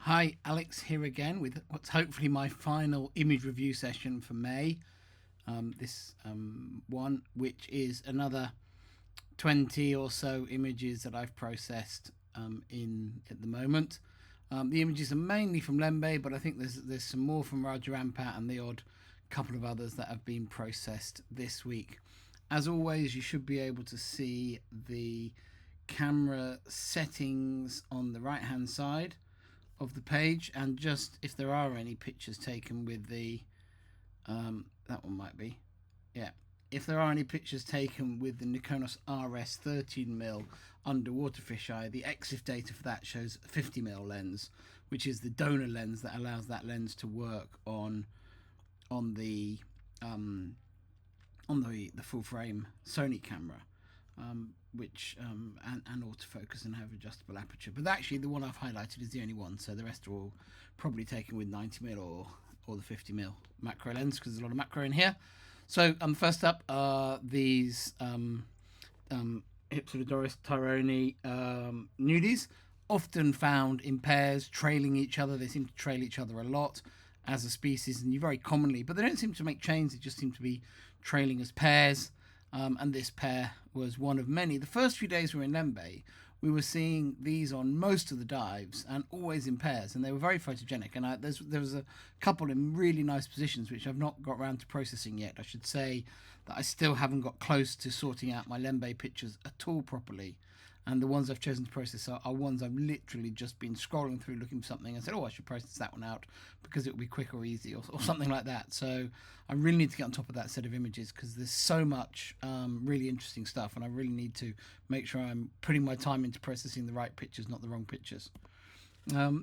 Hi, Alex here again with what's hopefully my final image review session for May. This one, which is another 20 or so images that I've processed in at the moment. The images are mainly from Lembeh, but I think there's some more from Raja Ampat and the odd couple of others that have been processed this week. As always, you should be able to see the camera settings on the right hand side of the page, and just if there are any pictures taken with the that one might be, yeah, if there are any pictures taken with the Nikonos RS 13mm underwater fisheye, the EXIF data for that shows a 50mm lens, which is the donor lens that allows that lens to work on the the full frame Sony camera, and autofocus and have adjustable aperture. But actually, the one I've highlighted is the only one, so the rest are all probably taken with 90mm or the 50mm macro lens, because there's a lot of macro in here. So first up are these Hypsilodoris tyrone nudies, often found in pairs, trailing each other. They seem to trail each other a lot as a species, and you very commonly, but they don't seem to make chains, they just seem to be trailing as pairs. And this pair was one of many. The first few days we were in Lembeh, we were seeing these on most of the dives and always in pairs, and they were very photogenic. And there was a couple in really nice positions which I've not got around to processing yet. I should say that I still haven't got close to sorting out my Lembeh pictures at all properly. And the ones I've chosen to process are ones I've literally just been scrolling through looking for something and said, oh, I should process that one out because it will be quick or easy or something like that. So I really need to get on top of that set of images because there's so much really interesting stuff, and I really need to make sure I'm putting my time into processing the right pictures, not the wrong pictures.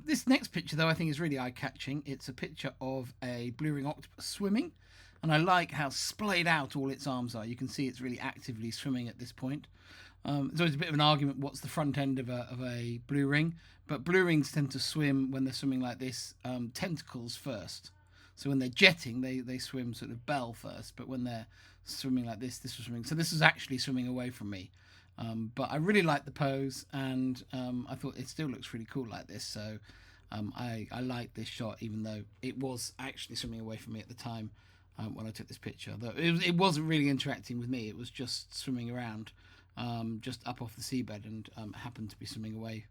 This next picture, though, I think is really eye-catching. It's a picture of a blue ring octopus swimming, and I like how splayed out all its arms are. You can see it's really actively swimming at this point. There's always a bit of an argument what's the front end of a blue ring, but blue rings tend to swim when they're swimming like this, tentacles first. So when they're jetting, they swim sort of bell first, but when they're swimming like this was swimming. So this was actually swimming away from me. But I really like the pose, and I thought it still looks really cool like this. So I like this shot, even though it was actually swimming away from me at the time when I took this picture. Though it wasn't really interacting with me, it was just swimming around. Just up off the seabed, and happened to be swimming away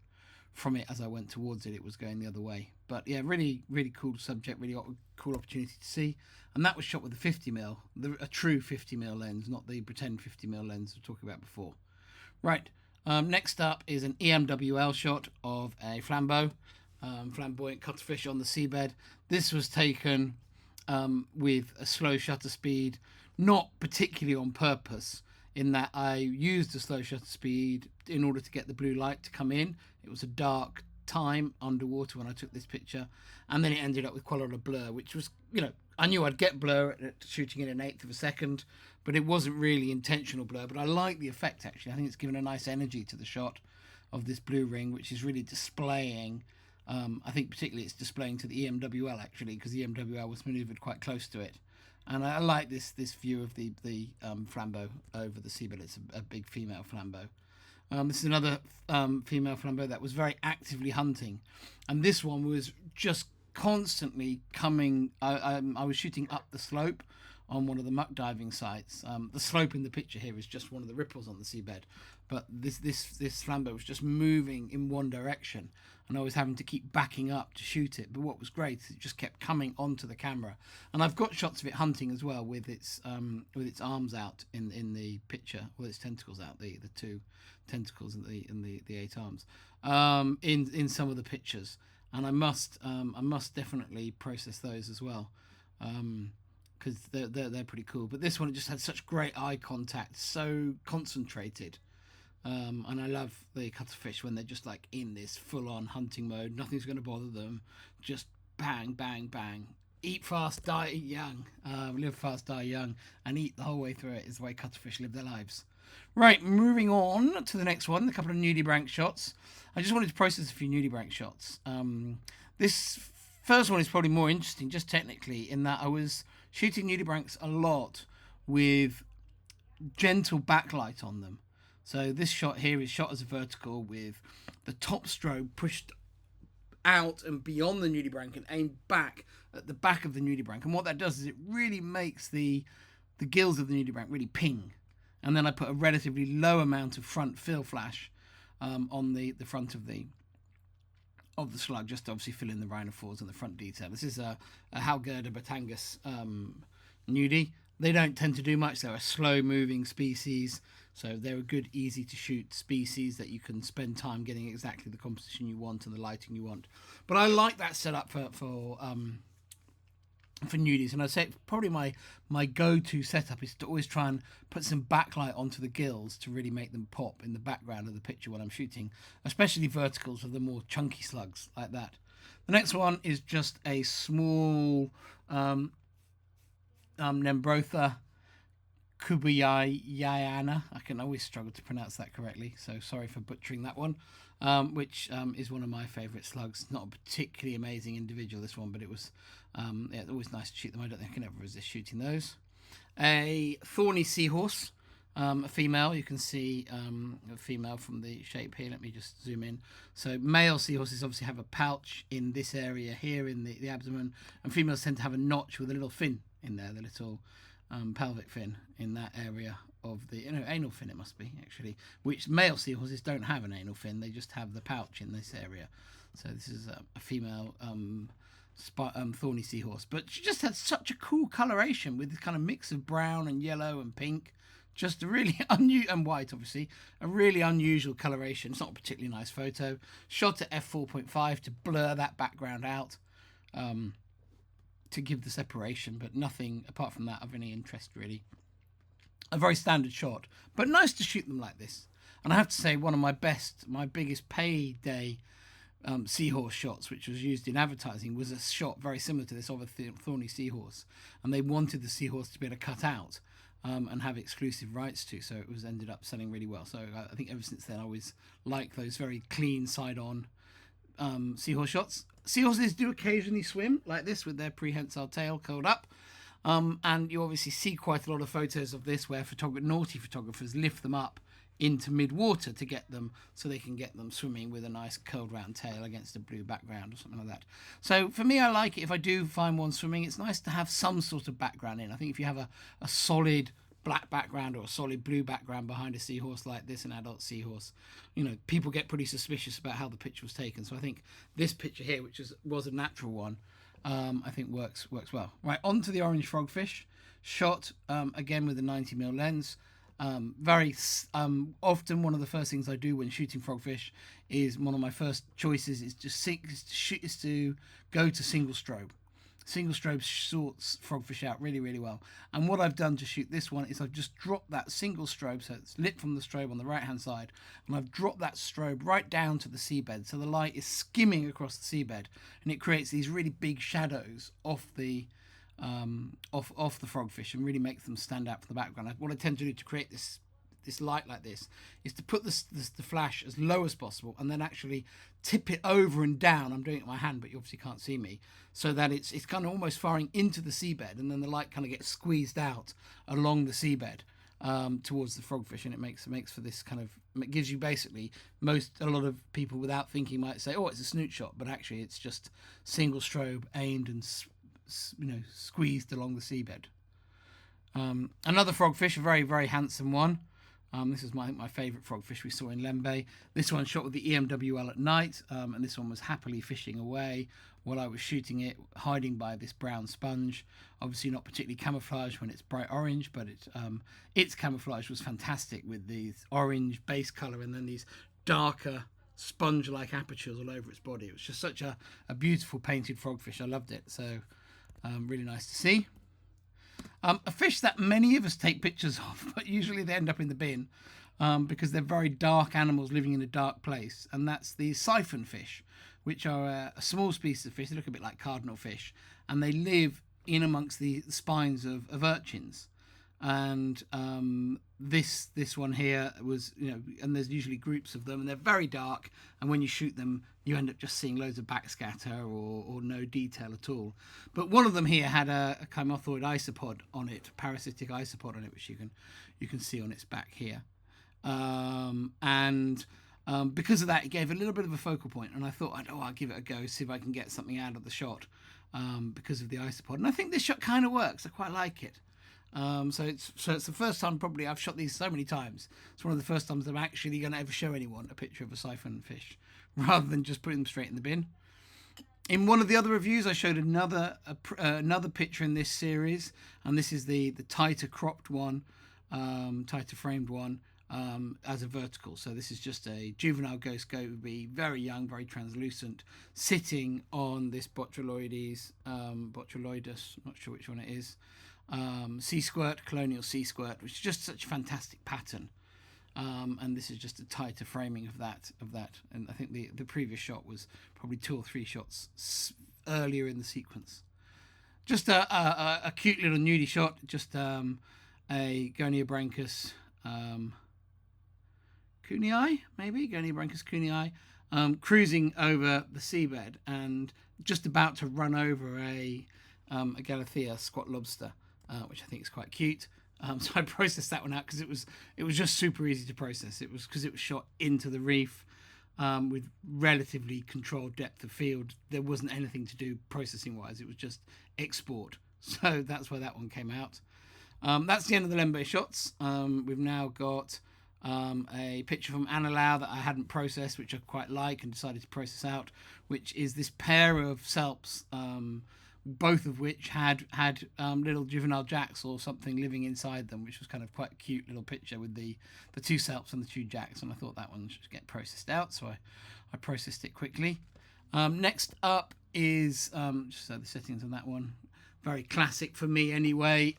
from it as I went towards it. It was going the other way. But yeah, really, really cool subject, really cool opportunity to see. And that was shot with a 50mm, a true 50mm lens, not the pretend 50mm lens we were talking about before. Right, next up is an EMWL shot of a flamboyant cuttlefish on the seabed. This was taken with a slow shutter speed, not particularly on purpose, in that I used a slow shutter speed in order to get the blue light to come in. It was a dark time underwater when I took this picture, and then it ended up with quite a lot of blur, which was, I knew I'd get blur at shooting in an eighth of a second, but it wasn't really intentional blur. But I like the effect, actually. I think it's given a nice energy to the shot of this blue ring, which is really displaying, I think particularly it's displaying to the EMWL, actually, because the EMWL was manoeuvred quite close to it. And I like this view of the flambeau over the seabed. It's a big female flambeau. This is another female flambeau that was very actively hunting, and this one was just constantly coming. I was shooting up the slope on one of the muck diving sites. The slope in the picture here is just one of the ripples on the seabed, but this flambeau was just moving in one direction, and I was having to keep backing up to shoot it. But what was great is it just kept coming onto the camera, and I've got shots of it hunting as well with its arms out in the picture, with its tentacles out, the two tentacles and the eight arms in some of the pictures, and I must definitely process those as well. Because they're pretty cool. But this one, it just had such great eye contact, so concentrated. And I love the cuttlefish when they're just like in this full-on hunting mode. Nothing's going to bother them. Just bang, bang, bang. Eat fast, die young. Live fast, die young. And eat the whole way through it is the way cuttlefish live their lives. Right, moving on to the next one. A couple of Nudibranch shots. I just wanted to process a few Nudibranch shots. This first one is probably more interesting, just technically, in that I was shooting Nudibranchs a lot with gentle backlight on them. So this shot here is shot as a vertical with the top strobe pushed out and beyond the nudibranch and aimed back at the back of the nudibranch. And what that does is it really makes the gills of the nudibranch really ping. And then I put a relatively low amount of front fill flash on the front of the slug, just to obviously fill in the rhinophores and the front detail. This is a Halgerda batangus nudie. They don't tend to do much. They're a slow-moving species, so they're a good, easy-to-shoot species that you can spend time getting exactly the composition you want and the lighting you want. But I like that setup for nudies, and I'd say it's probably my go-to setup is to always try and put some backlight onto the gills to really make them pop in the background of the picture when I'm shooting, especially verticals of the more chunky slugs like that. The next one is just a small Nembrotha Kubayayana. I can always struggle to pronounce that correctly, so sorry for butchering that one. Which is one of my favourite slugs. Not a particularly amazing individual, this one, but it was always nice to shoot them. I don't think I can ever resist shooting those. A thorny seahorse, a female. You can see a female from the shape here. Let me just zoom in. So male seahorses obviously have a pouch in this area here in the abdomen, and females tend to have a notch with a little fin in there, the little pelvic fin in that area of the anal fin, it must be actually, which male seahorses don't have an anal fin. They just have the pouch in this area. So this is a female thorny seahorse, but she just had such a cool coloration with this kind of mix of brown and yellow and pink. Just a really unusual, and white obviously, a really unusual coloration. It's not a particularly nice photo. Shot at f4.5 to blur that background out, to give the separation, but nothing apart from that of any interest really. A very standard shot, but nice to shoot them like this. And I have to say, one of my biggest payday seahorse shots, which was used in advertising, was a shot very similar to this of a thorny seahorse, and they wanted the seahorse to be able to cut out and have exclusive rights to, so it was ended up selling really well. So I think ever since then I always like those very clean side-on seahorse shots. Seahorses do occasionally swim like this with their prehensile tail curled up. And you obviously see quite a lot of photos of this where naughty photographers lift them up into mid-water to get them, so they can get them swimming with a nice curled round tail against a blue background or something like that. So for me, I like it. If I do find one swimming, it's nice to have some sort of background in. I think if you have a solid black background or a solid blue background behind a seahorse like this, an adult seahorse, people get pretty suspicious about how the picture was taken. So I think this picture here, which was a natural one, I think works well. Right, on to the orange frogfish, shot again with a 90mm lens. Very often one of the first things I do when shooting frogfish is one of my first choices is to go to single strobe. Single strobe sorts frogfish out really, really well. And what I've done to shoot this one is I've just dropped that single strobe, so it's lit from the strobe on the right hand side, and I've dropped that strobe right down to the seabed, so the light is skimming across the seabed, and it creates these really big shadows off the frogfish and really makes them stand out from the background. What I tend to do to create this light like this is to put the flash as low as possible and then actually tip it over and down. I'm doing it with my hand, but you obviously can't see me, so that it's kind of almost firing into the seabed, and then the light kind of gets squeezed out along the seabed towards the frogfish, and it makes for this kind of, it gives you basically, a lot of people without thinking might say, oh, it's a snoot shot, but actually it's just single strobe aimed and squeezed along the seabed. Another frogfish, a very, very handsome one. This is my favourite frogfish we saw in Lembeh. This one shot with the EMWL at night, and this one was happily fishing away while I was shooting it, hiding by this brown sponge. Obviously not particularly camouflaged when it's bright orange, but its camouflage was fantastic with these orange base colour and then these darker sponge-like apertures all over its body. It was just such a beautiful painted frogfish. I loved it, so really nice to see. A fish that many of us take pictures of, but usually they end up in the bin because they're very dark animals living in a dark place, and that's the siphon fish, which are a small species of fish. They look a bit like cardinal fish, and they live in amongst the spines of urchins. And this one here was, and there's usually groups of them, and they're very dark, and when you shoot them you end up just seeing loads of backscatter or no detail at all. But one of them here had a chymothoid isopod on it, parasitic isopod on it, which you can see on its back here. And Because of that, it gave a little bit of a focal point, and I thought, I'll give it a go, see if I can get something out of the shot because of the isopod. And I think this shot kind of works. I quite like it. So it's the first time probably I've shot these so many times. It's one of the first times I'm actually going to ever show anyone a picture of a siphon fish, rather than just putting them straight in the bin. In one of the other reviews, I showed another picture in this series, and this is the tighter cropped one, tighter framed one, as a vertical. So this is just a juvenile ghost goby, very young, very translucent, sitting on this Botuloides, Botuloidus, not sure which one it is, sea squirt, colonial sea squirt, which is just such a fantastic pattern. And this is just a tighter framing of that. And I think the previous shot was probably 2 or 3 shots earlier in the sequence. Just a cute little nudie shot, just a Goniobranchus Cooney, maybe Goniobranchus Cooney, cruising over the seabed and just about to run over a Galathea squat lobster, which I think is quite cute. So I processed that one out because it was just super easy to process. It was because it was shot into the reef with relatively controlled depth of field. There wasn't anything to do processing wise. It was just export. So that's where that one came out. That's the end of the Lembeh shots. We've now got a picture from Analau that I hadn't processed, which I quite like and decided to process out, which is this pair of salps, both of which had little juvenile jacks or something living inside them, which was kind of quite a cute little picture with the 2 salps and the 2 jacks, and I thought that one should get processed out, so I processed it quickly. Next up is just the settings on that one, very classic for me anyway.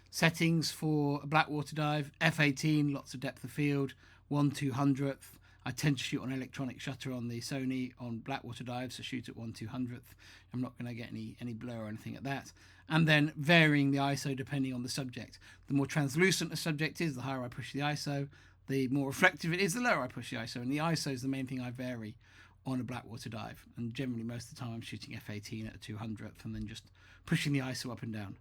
Settings for a Blackwater dive, f/18, lots of depth of field, 1/200th. I tend to shoot on electronic shutter on the Sony on Blackwater dives, so shoot at 1/200th. I'm not going to get any blur or anything at that. And then varying the ISO depending on the subject. The more translucent a subject is, the higher I push the ISO. The more reflective it is, the lower I push the ISO. And the ISO is the main thing I vary on a Blackwater dive. And generally most of the time I'm shooting f/18 at a 200th and then just pushing the ISO up and down.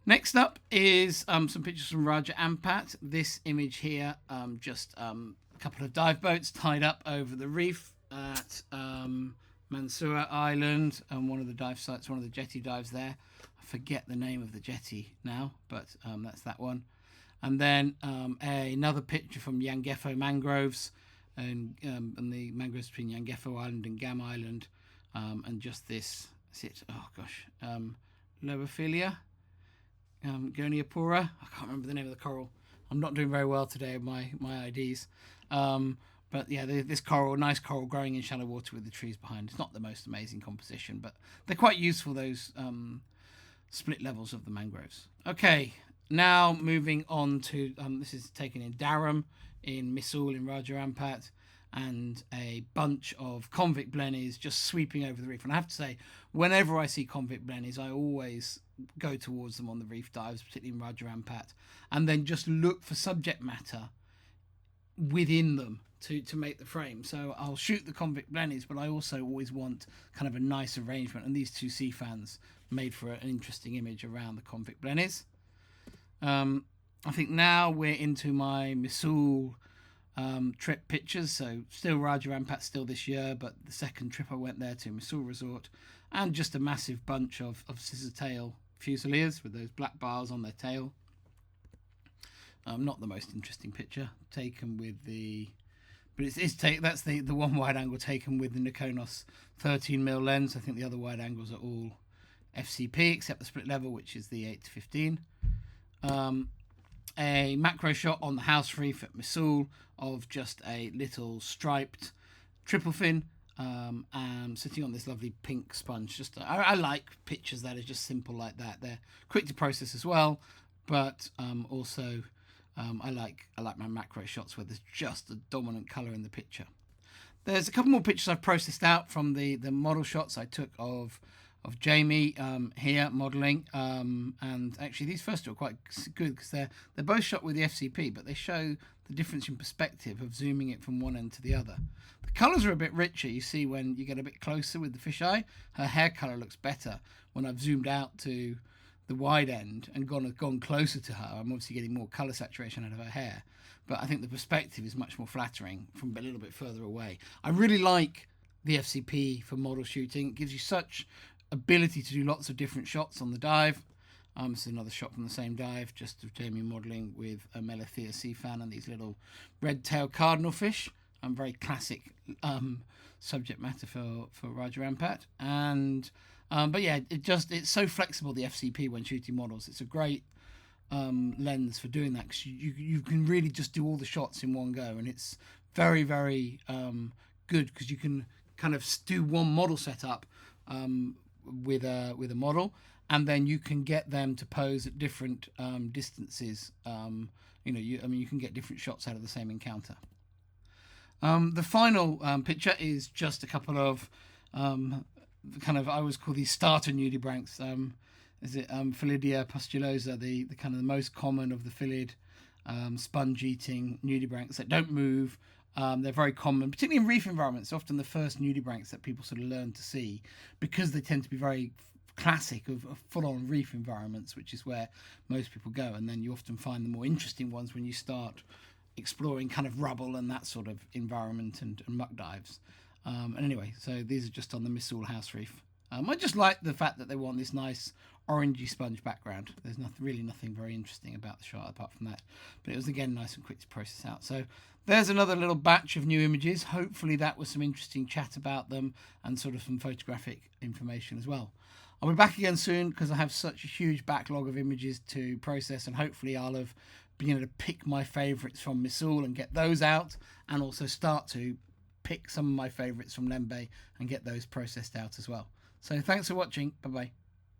Next up is some pictures from Raja Ampat. This image here, just a couple of dive boats tied up over the reef at Mansua Island, and one of the dive sites, one of the jetty dives there. I forget the name of the jetty now, but that's that one. And then another picture from Yangefo mangroves, and the mangroves between Yangefo Island and Gam Island, and just this, Lobophilia. Goniopora. I can't remember the name of the coral. I'm not doing very well today with my IDs. But yeah, this coral, nice coral growing in shallow water with the trees behind. It's not the most amazing composition, but they're quite useful, those split levels of the mangroves. Okay, now moving on to, this is taken in Dharam, in Missoul, in Raja Ampat, and a bunch of convict blennies just sweeping over the reef. And I have to say, whenever I see convict blennies, I always go towards them on the reef dives, particularly in Raja Ampat, and then just look for subject matter within them to make the frame. So I'll shoot the convict blennies, but I also always want kind of a nice arrangement, and these 2 sea fans made for an interesting image around the convict blennies. I think now we're into my Missoul trip pictures, so still Raja Ampat still this year, but the second trip I went there to Missoul Resort, and just a massive bunch of scissor tail fusiliers with those black bars on their tail. Not the most interesting picture taken with the, but that's the one wide angle taken with the Nikonos 13mm lens. I think the other wide angles are all FCP except the split level, which is the 8-15. A macro shot on the house reef at Missoul of just a little striped triple fin, and sitting on this lovely pink sponge. I like pictures that are just simple like that. They're quick to process as well, but also I like my macro shots where there's just a dominant colour in the picture. There's a couple more pictures I've processed out from the model shots I took of Jamie here modelling, and actually these first 2 are quite good because they're both shot with the FCP, but they show the difference in perspective of zooming it from one end to the other. The colours are a bit richer. You see when you get a bit closer with the fisheye, her hair colour looks better. When I've zoomed out to the wide end and gone closer to her, I'm obviously getting more colour saturation out of her hair. but I think the perspective is much more flattering from a little bit further away. I really like the FCP for model shooting. It gives you such ability to do lots of different shots on the dive. This is another shot from the same dive, just of Jamie modelling with a Melithea sea fan and these little red-tailed cardinal fish. Very classic subject matter for Raja Ampat. And but yeah, it's so flexible, the FCP, when shooting models. It's a great lens for doing that, because you can really just do all the shots in one go, and it's very, very good, because you can kind of do one model setup with a model, and then you can get them to pose at different distances. You can get different shots out of the same encounter. The final picture is just a couple of kind of, I always call these starter nudibranchs. Is it Philidia pustulosa, the kind of the most common of the phyllid sponge-eating nudibranchs that don't move. They're very common, particularly in reef environments. Often the first nudibranchs that people sort of learn to see, because they tend to be very classic of full-on reef environments, which is where most people go. And then you often find the more interesting ones when you start exploring kind of rubble and that sort of environment and muck dives. And anyway, so these are just on the Missoul House Reef. I just like the fact that they want this nice orangey sponge background. There's really nothing very interesting about the shot apart from that. But it was, again, nice and quick to process out. So there's another little batch of new images. Hopefully that was some interesting chat about them and sort of some photographic information as well. I'll be back again soon, because I have such a huge backlog of images to process, and hopefully I'll have been able to pick my favourites from Missoul and get those out, and also start to pick some of my favourites from Lembeh and get those processed out as well. So thanks for watching. Bye bye.